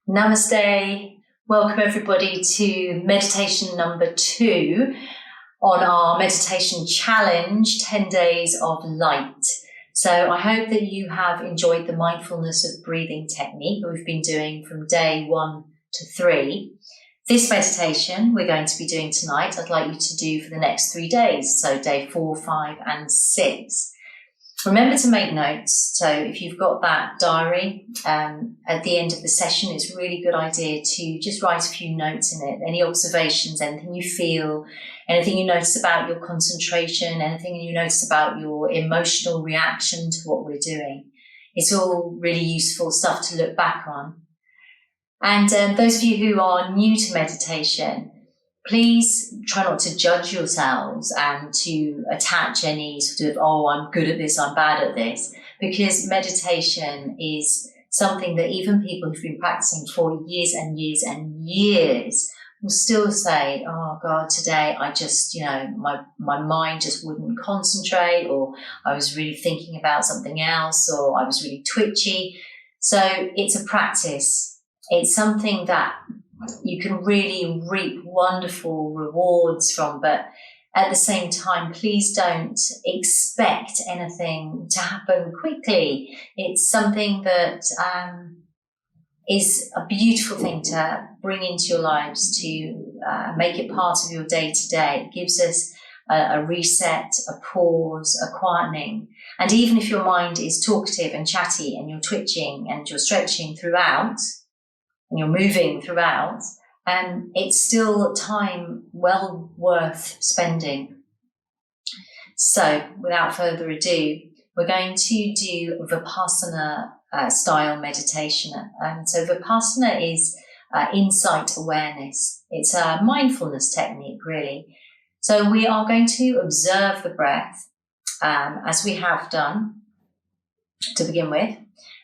Namaste. Welcome everybody to meditation number 2 on our meditation challenge, 10 days of light. So I hope that you have enjoyed the mindfulness of breathing technique that we've been doing from day 1 to 3. This meditation we're going to be doing tonight, I'd like you to do for the next 3 days. So day 4, 5 and 6. Remember to make notes. So if you've got that diary at the end of the session, it's a really good idea to just write a few notes in it. Any observations, anything you feel, anything you notice about your concentration, anything you notice about your emotional reaction to what we're doing. It's all really useful stuff to look back on. And those of you who are new to meditation, please try not to judge yourselves and to attach any sort of, oh, I'm good at this, I'm bad at this, because meditation is something that even people who've been practicing for years and years and years will still say, oh God, today I just, my mind just wouldn't concentrate, or I was really thinking about something else, or I was really twitchy. So it's a practice. It's something that you can really reap wonderful rewards from, but at the same time, please don't expect anything to happen quickly. It's something that is a beautiful thing to bring into your lives, to make it part of your day-to-day. It gives us a reset, a pause, a quietening. And even if your mind is talkative and chatty and you're twitching and you're stretching throughout, and you're moving throughout, it's still time well worth spending. So without further ado, we're going to do Vipassana style meditation. So Vipassana is insight awareness. It's a mindfulness technique, really. So we are going to observe the breath as we have done to begin with.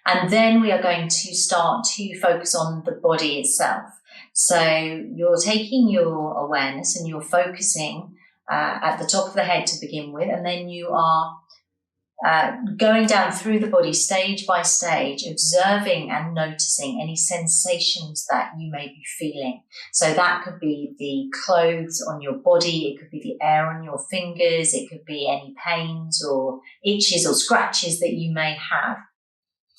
And then we are going to start to focus on the body itself. So you're taking your awareness and you're focusing at the top of the head to begin with, and then you are going down through the body stage by stage, observing and noticing any sensations that you may be feeling. So that could be the clothes on your body, it could be the air on your fingers, it could be any pains or itches or scratches that you may have.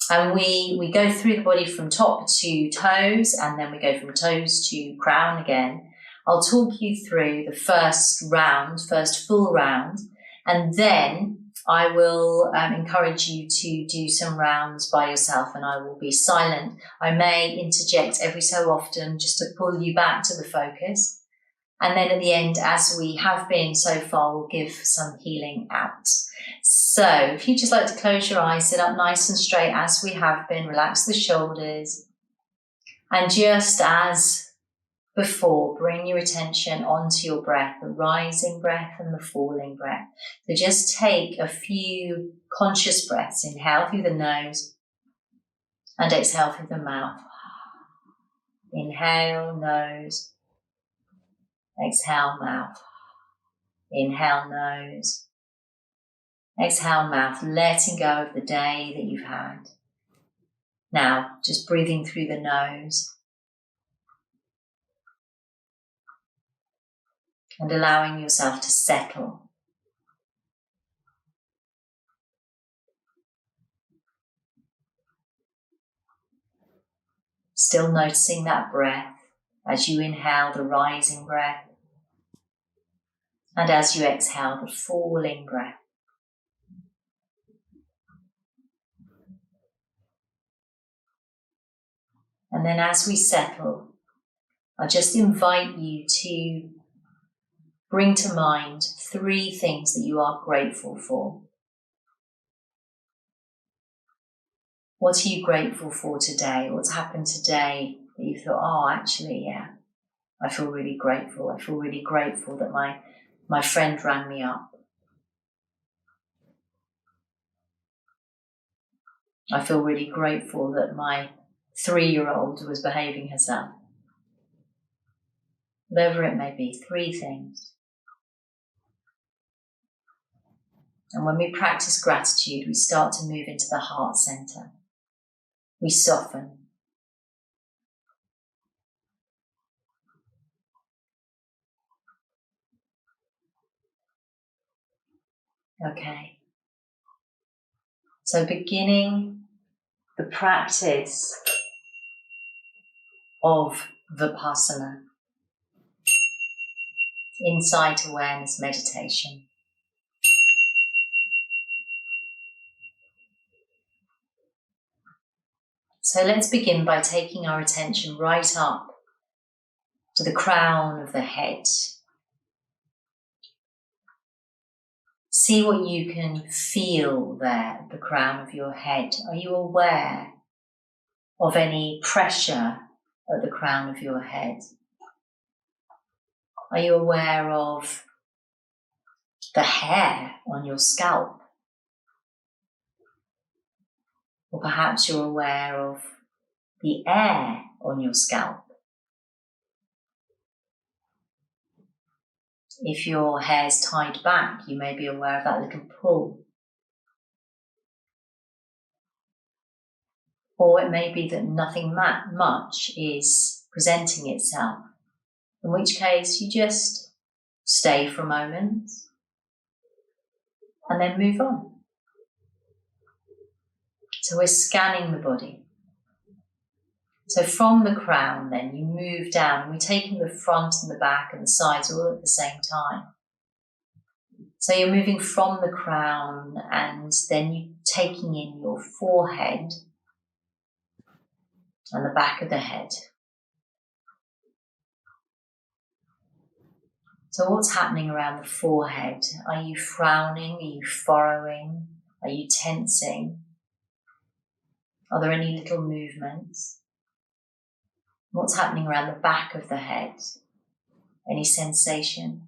And we go through the body from top to toes, and then we go from toes to crown again. I'll talk you through the first full round, and then I will encourage you to do some rounds by yourself, and I will be silent. I may interject every so often just to pull you back to the focus. And then at the end, as we have been so far, we'll give some healing out. So if you just like to close your eyes, sit up nice and straight as we have been, relax the shoulders. And just as before, bring your attention onto your breath, the rising breath and the falling breath. So just take a few conscious breaths. Inhale through the nose and exhale through the mouth. Inhale, nose. Exhale, mouth. Inhale, nose. Exhale, mouth, letting go of the day that you've had. Now, just breathing through the nose and allowing yourself to settle. Still noticing that breath as you inhale the rising breath, and as you exhale the falling breath. And then as we settle, I just invite you to bring to mind 3 things that you are grateful for. What are you grateful for today? What's happened today that you thought, oh, actually, yeah, I feel really grateful. I feel really grateful that my friend rang me up. I feel really grateful that my 3-year-old was behaving herself. Whatever it may be, 3 things. And when we practice gratitude, we start to move into the heart center. We soften. Okay. So beginning the practice of Vipassana, insight awareness meditation. So let's begin by taking our attention right up to the crown of the head. See what you can feel there at the crown of your head. Are you aware of any pressure at the crown of your head? Are you aware of the hair on your scalp? Or perhaps you're aware of the air on your scalp. If your hair's tied back, you may be aware of that little pull. Or it may be that nothing much is presenting itself, in which case you just stay for a moment and then move on. So we're scanning the body. So from the crown then you move down, and we're taking the front and the back and the sides all at the same time. So you're moving from the crown and then you're taking in your forehead and the back of the head. So what's happening around the forehead? Are you frowning? Are you furrowing? Are you tensing? Are there any little movements? What's happening around the back of the head? Any sensation?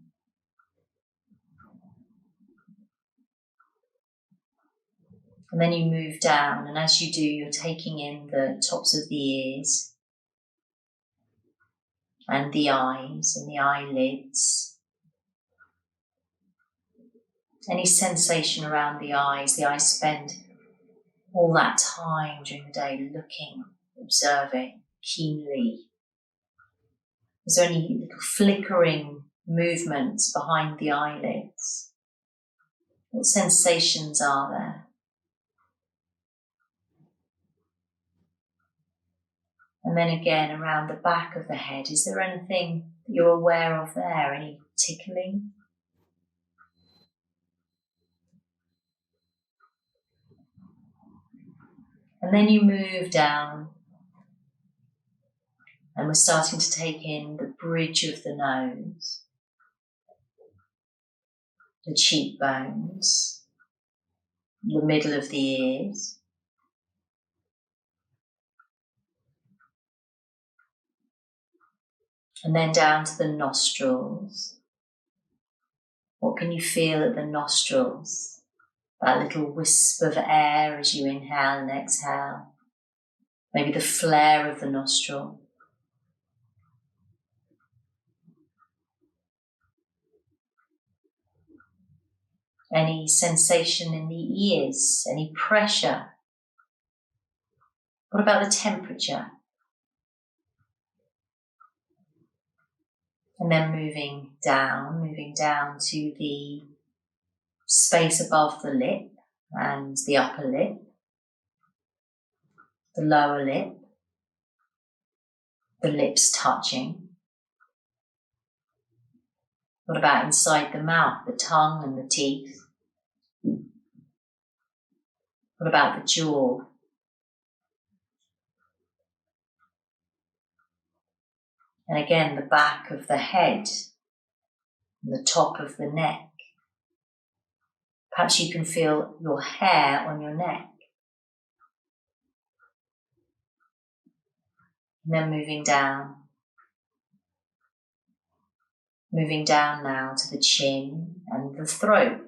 And then you move down, and as you do, you're taking in the tops of the ears and the eyes and the eyelids. Any sensation around the eyes? The eyes spend all that time during the day looking, observing keenly. Is there any little flickering movements behind the eyelids? What sensations are there? And then again, around the back of the head, is there anything that you're aware of there? Any tickling? And then you move down, and we're starting to take in the bridge of the nose, the cheekbones, the middle of the ears, and then down to the nostrils. What can you feel at the nostrils? That little wisp of air as you inhale and exhale. Maybe the flare of the nostril. Any sensation in the ears? Any pressure? What about the temperature? And then moving down to the space above the lip and the upper lip, the lower lip, the lips touching. What about inside the mouth, the tongue and the teeth? What about the jaw? And again, the back of the head and the top of the neck. Perhaps you can feel your hair on your neck. And then moving down. Moving down now to the chin and the throat.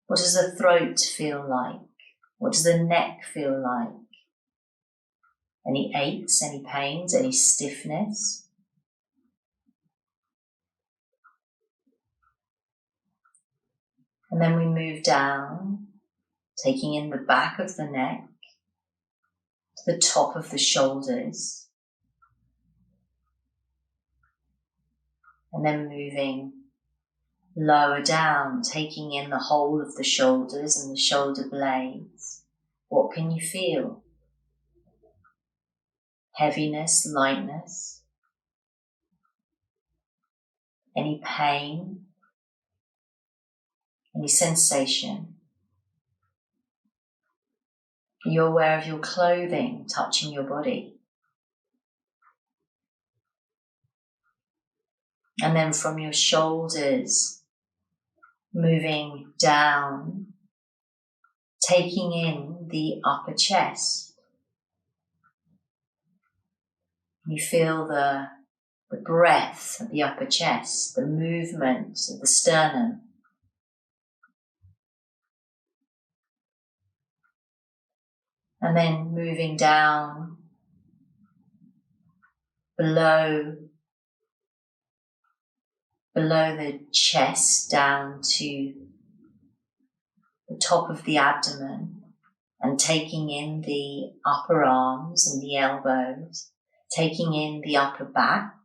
What does the throat feel like? What does the neck feel like? Any aches, any pains, any stiffness? And then we move down, taking in the back of the neck, to the top of the shoulders. And then moving lower down, taking in the whole of the shoulders and the shoulder blades. What can you feel? Heaviness, lightness, any pain, any sensation. You're aware of your clothing touching your body. And then from your shoulders, moving down, taking in the upper chest. You feel the breath of the upper chest, the movement of the sternum. And then moving down below the chest, down to the top of the abdomen, and taking in the upper arms and the elbows, taking in the upper back.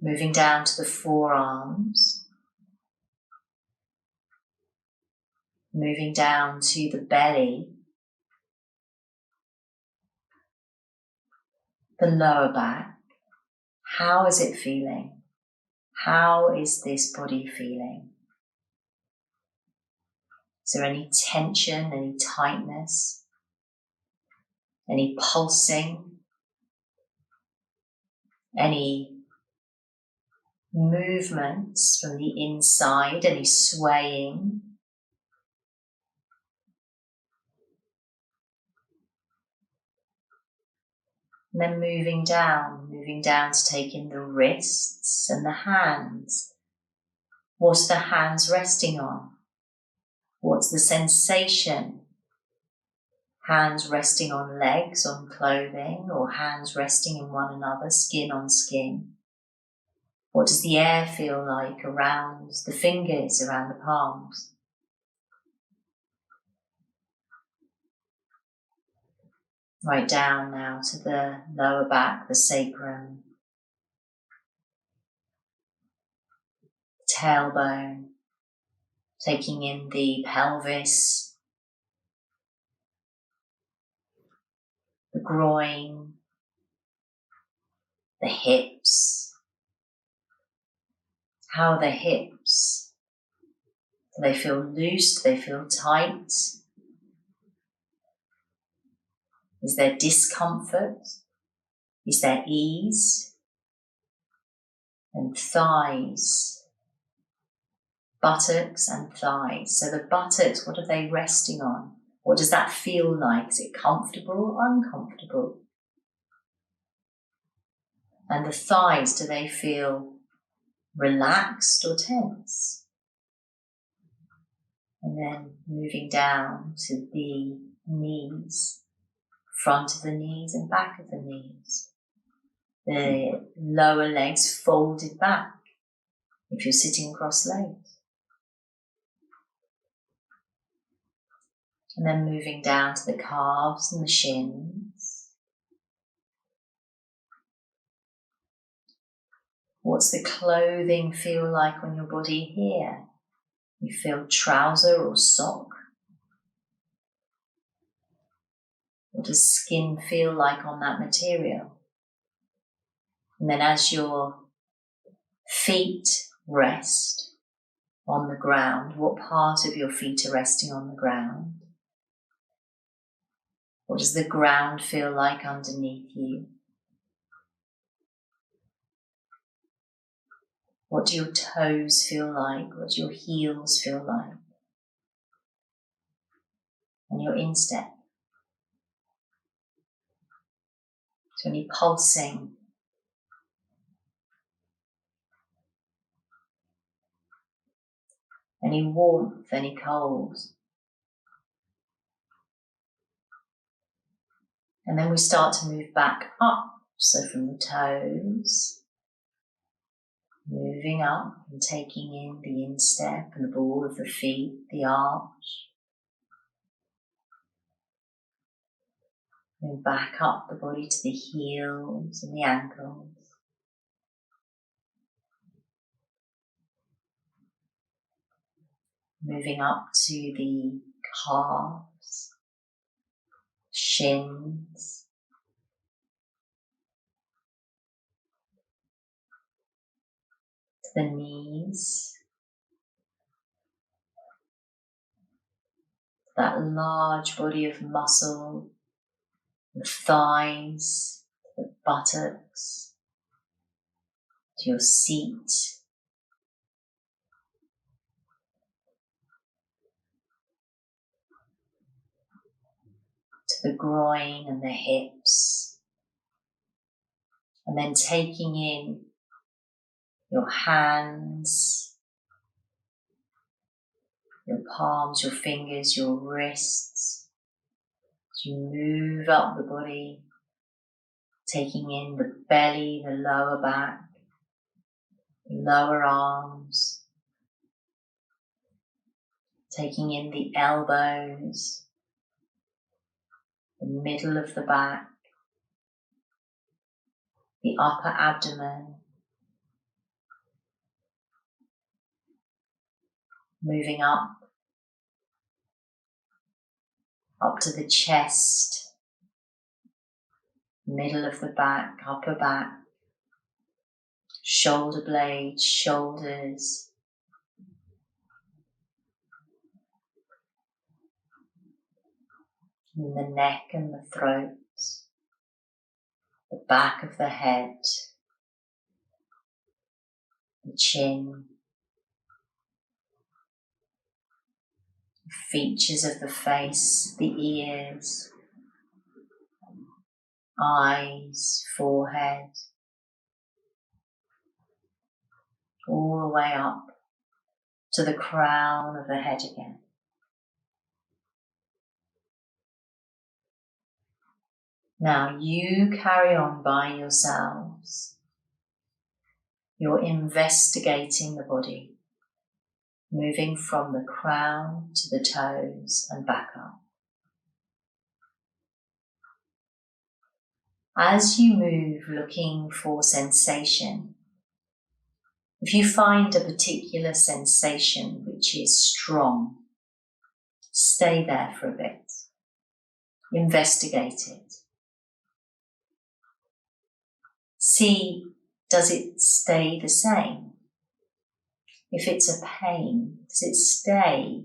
Moving down to the forearms, moving down to the belly, the lower back. How is it feeling? How is this body feeling? Is there any tension, any tightness, any pulsing, any movements from the inside, any swaying? And then moving down to take in the wrists and the hands. What's the hands resting on? What's the sensation? Hands resting on legs, on clothing, or hands resting in one another, skin on skin? What does the air feel like around the fingers, around the palms? Right down now to the lower back, the sacrum, tailbone, taking in the pelvis, the groin, the hips. How are the hips? Do they feel loose? Do they feel tight? Is there discomfort? Is there ease? And thighs, buttocks and thighs. So the buttocks, what are they resting on? What does that feel like? Is it comfortable or uncomfortable? And the thighs, do they feel relaxed or tense? And then moving down to the knees, front of the knees and back of the knees. The lower legs folded back if you're sitting cross-legged. And then moving down to the calves and the shins. What's the clothing feel like on your body here? You feel trouser or sock? What does skin feel like on that material? And then as your feet rest on the ground, what part of your feet are resting on the ground? What does the ground feel like underneath you? What do your toes feel like? What do your heels feel like? And your instep. So any pulsing, any warmth, any cold. And then we start to move back up. So from the toes, moving up and taking in the instep and the ball of the feet, the arch. Move back up the body to the heels and the ankles. Moving up to the calves, shins, to the knees, that large body of muscle, the thighs, the buttocks, to your seat, to the groin and the hips, and then taking in your hands, your palms, your fingers, your wrists, as you move up the body, taking in the belly, the lower back, the lower arms, taking in the elbows, the middle of the back, the upper abdomen, moving up to the chest, middle of the back, upper back, shoulder blades, shoulders, and the neck and the throat, the back of the head, the chin, the features of the face, the ears, eyes, forehead, all the way up to the crown of the head again. Now you carry on by yourselves. You're investigating the body, moving from the crown to the toes and back up. As you move looking for sensation, if you find a particular sensation which is strong, stay there for a bit. Investigate it. See, does it stay the same? If it's a pain, does it stay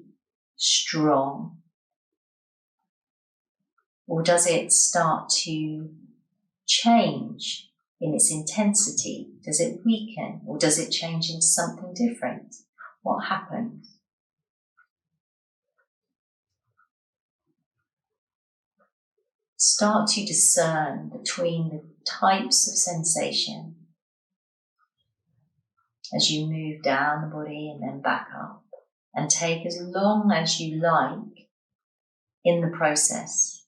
strong? Or does it start to change in its intensity? Does it weaken, or does it change into something different? What happens? Start to discern between the types of sensation as you move down the body and then back up, and take as long as you like in the process.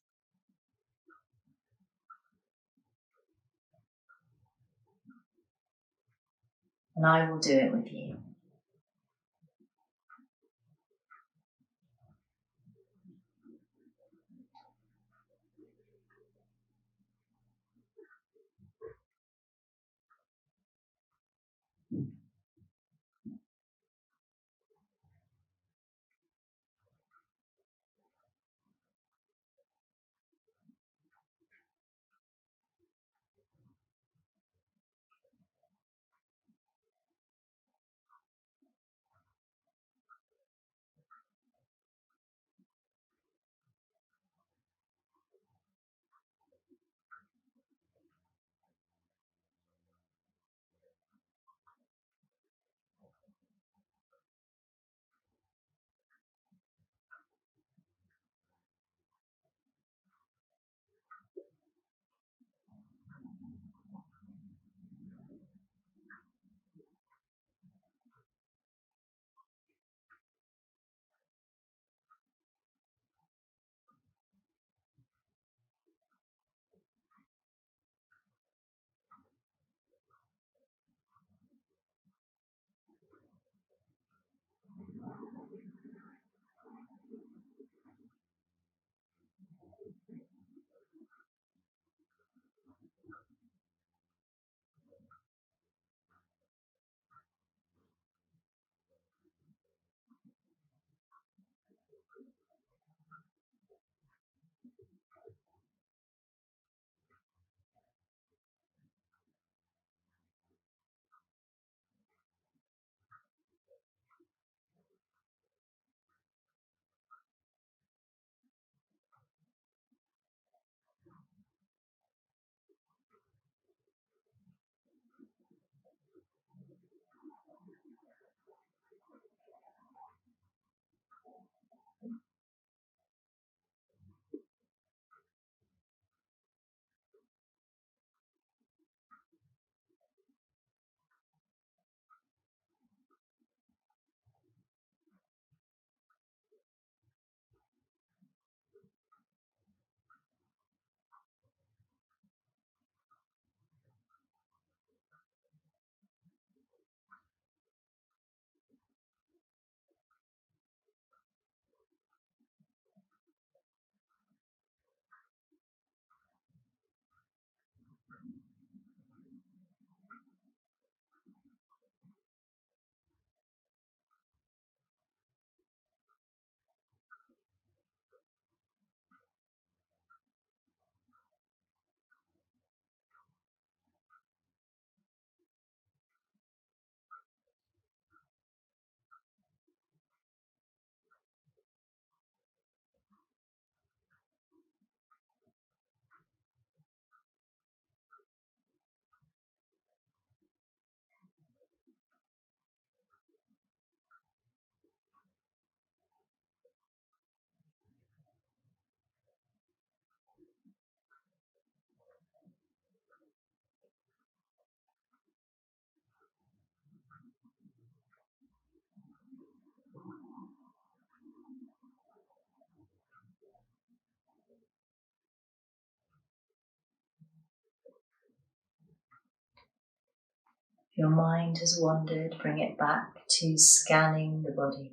And I will do it with you. If your mind has wandered, bring it back to scanning the body,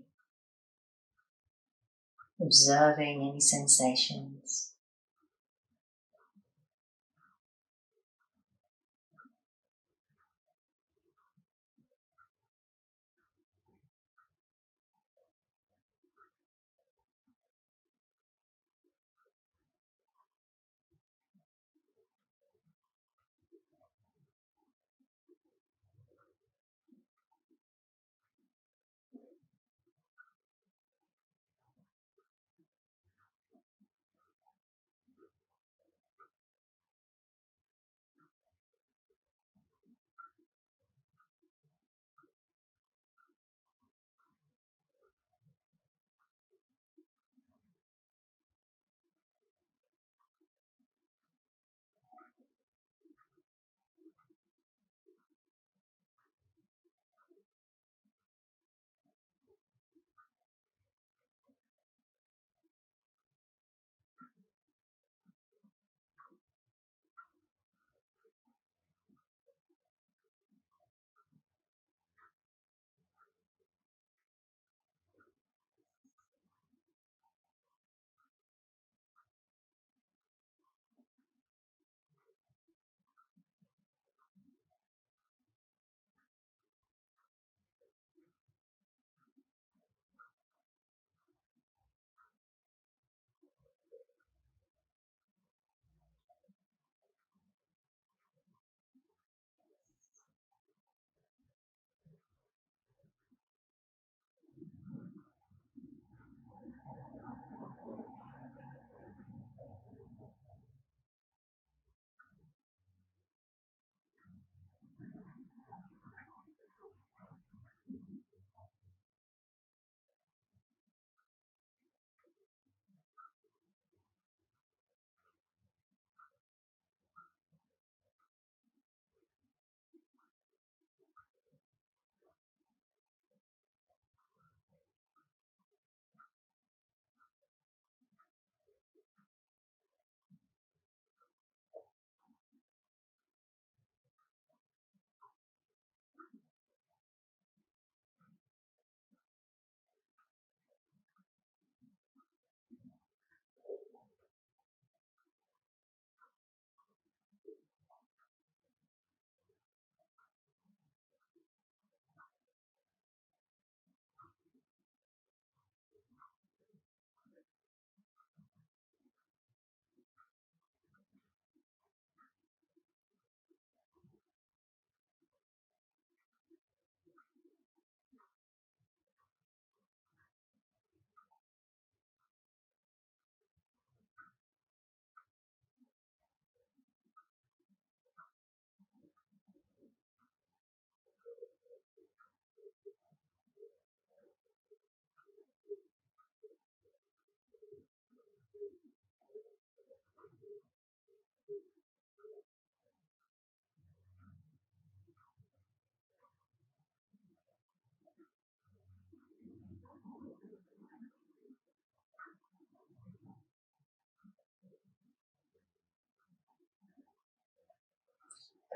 observing any sensations.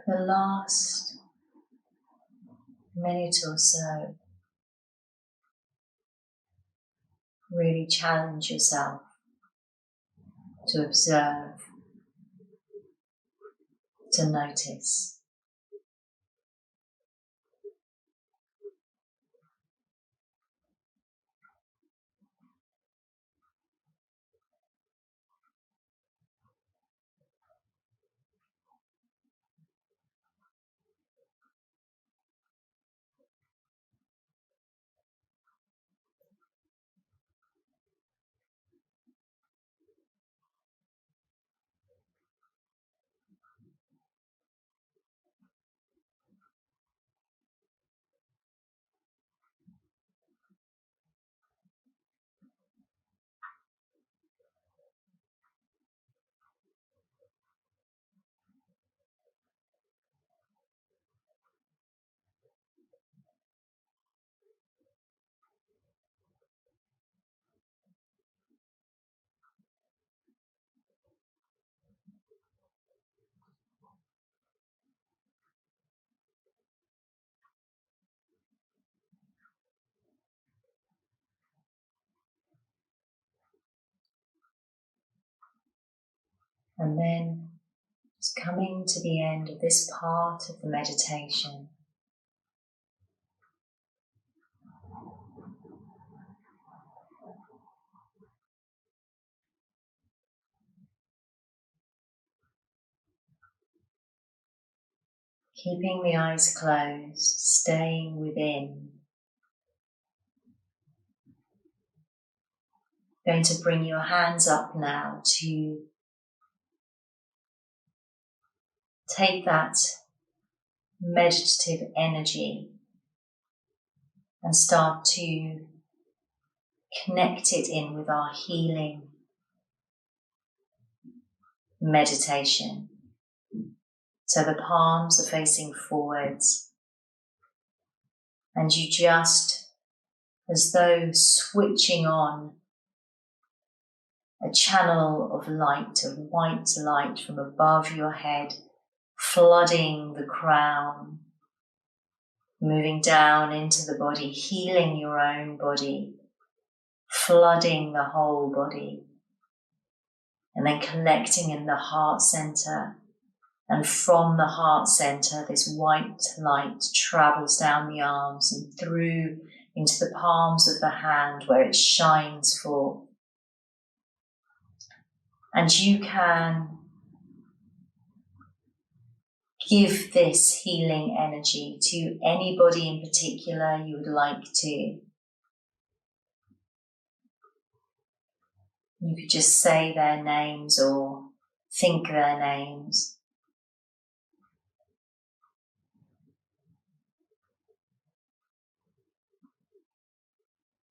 the last minute or so, really challenge yourself to observe, to notice. And then, just coming to the end of this part of the meditation, keeping the eyes closed, staying within. Going to bring your hands up now to take that meditative energy and start to connect it in with our healing meditation. So the palms are facing forwards, and you just, as though switching on a channel of light, of white light from above your head, flooding the crown, moving down into the body, healing your own body, flooding the whole body, and then collecting in the heart center. And from the heart center, this white light travels down the arms and through into the palms of the hand where it shines forth. And you can give this healing energy to anybody in particular you would like to. You could just say their names or think their names.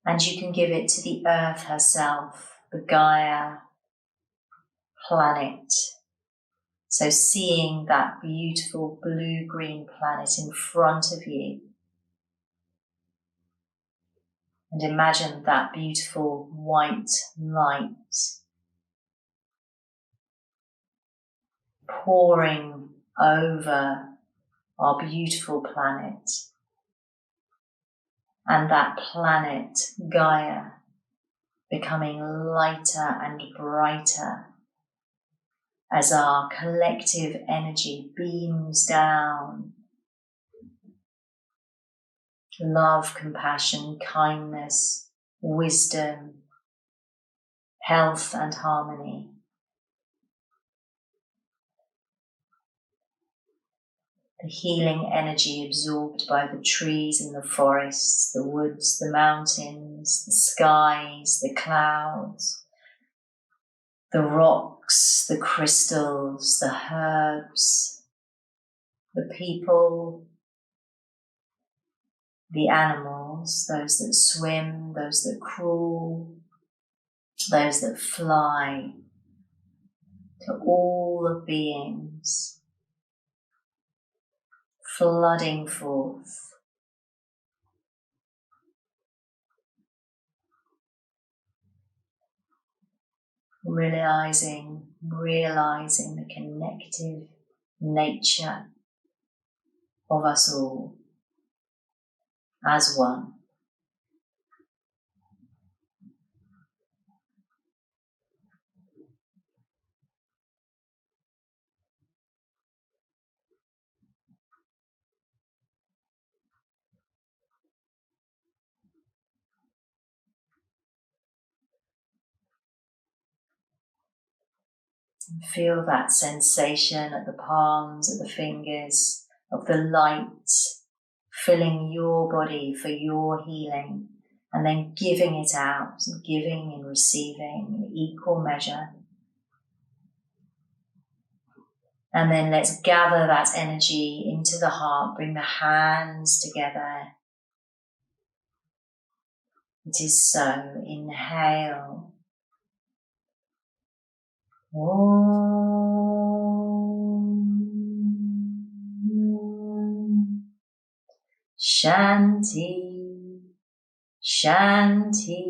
And you can give it to the earth herself, the Gaia planet. So seeing that beautiful blue-green planet in front of you. And imagine that beautiful white light pouring over our beautiful planet. And that planet, Gaia, becoming lighter and brighter as our collective energy beams down. Love, compassion, kindness, wisdom, health and harmony. The healing energy absorbed by the trees and the forests, the woods, the mountains, the skies, the clouds, the rocks, the crystals, the herbs, the people, the animals, those that swim, those that crawl, those that fly, to all of beings, flooding forth. Realizing the connective nature of us all as one. Feel that sensation at the palms, at the fingers, of the light filling your body for your healing, and then giving it out, giving and receiving in equal measure. And then let's gather that energy into the heart, bring the hands together. It is so. Inhale. Om Shanti, Shanti,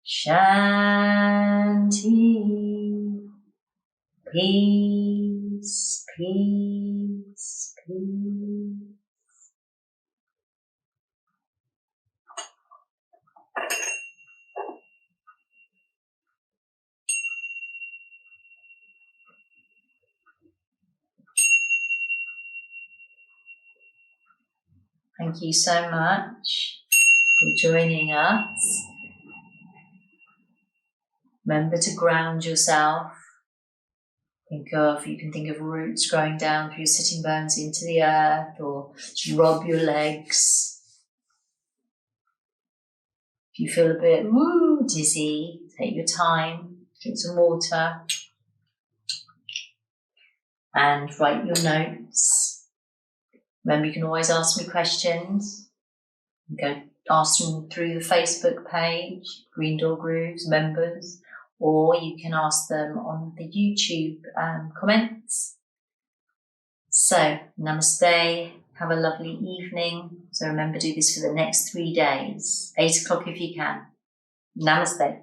Shanti. Peace, peace, peace. Thank you so much for joining us. Remember to ground yourself. You can think of roots growing down through your sitting bones into the earth, or just rub your legs. If you feel a bit dizzy, take your time, drink some water, and write your notes. Remember, you can always ask me questions. You can ask them through the Facebook page, Green Door Grooves members, or you can ask them on the YouTube comments. So, namaste, have a lovely evening. So remember, do this for the next 3 days, 8 o'clock if you can. Namaste.